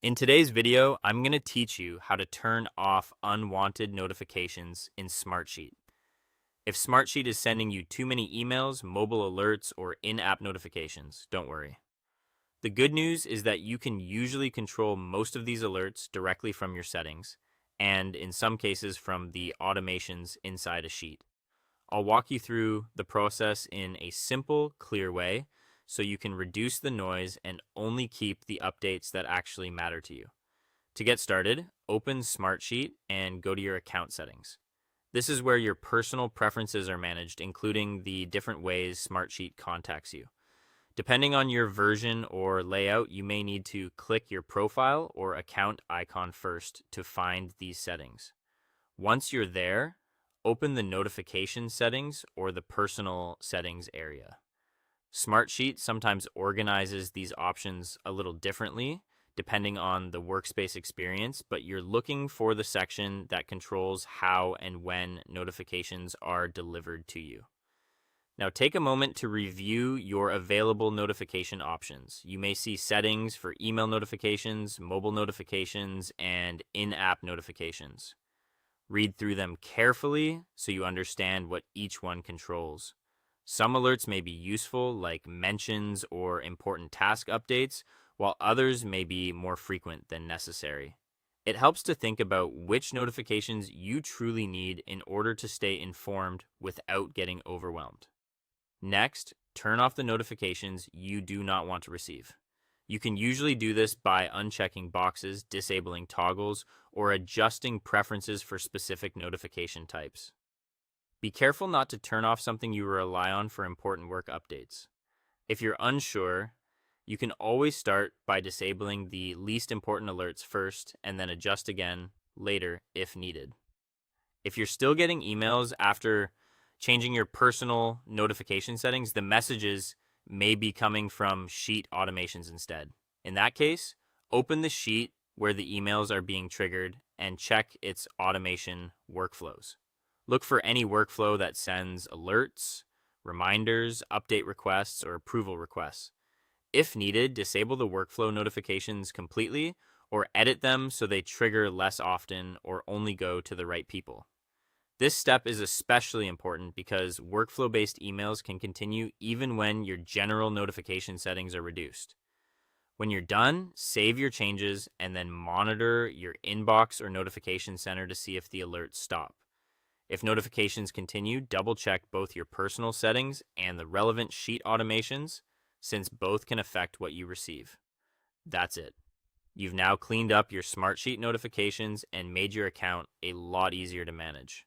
In today's video, I'm going to teach you how to turn off unwanted notifications in Smartsheet. If Smartsheet is sending you too many emails, mobile alerts, or in-app notifications, don't worry. The good news is that you can usually control most of these alerts directly from your settings, and in some cases from the automations inside a sheet. I'll walk you through the process in a simple, clear way so you can reduce the noise and only keep the updates that actually matter to you. To get started, open Smartsheet and go to your account settings. This is where your personal preferences are managed, including the different ways Smartsheet contacts you. Depending on your version or layout, you may need to click your profile or account icon first to find these settings. Once you're there, open the notification settings or the personal settings area. Smartsheet sometimes organizes these options a little differently depending on the workspace experience, but you're looking for the section that controls how and when notifications are delivered to you. Now take a moment to review your available notification options. You may see settings for email notifications, mobile notifications, and in-app notifications. Read through them carefully so you understand what each one controls. Some alerts may be useful, like mentions or important task updates, while others may be more frequent than necessary. It helps to think about which notifications you truly need in order to stay informed without getting overwhelmed. Next, turn off the notifications you do not want to receive. You can usually do this by unchecking boxes, disabling toggles, or adjusting preferences for specific notification types. Be careful not to turn off something you rely on for important work updates. If you're unsure, you can always start by disabling the least important alerts first and then adjust again later if needed. If you're still getting emails after changing your personal notification settings, the messages may be coming from sheet automations instead. In that case, open the sheet where the emails are being triggered and check its automation workflows. Look for any workflow that sends alerts, reminders, update requests, or approval requests. If needed, disable the workflow notifications completely or edit them so they trigger less often or only go to the right people. This step is especially important because workflow-based emails can continue even when your general notification settings are reduced. When you're done, save your changes and then monitor your inbox or notification center to see if the alerts stop. If notifications continue, double-check both your personal settings and the relevant sheet automations, since both can affect what you receive. That's it. You've now cleaned up your Smartsheet notifications and made your account a lot easier to manage.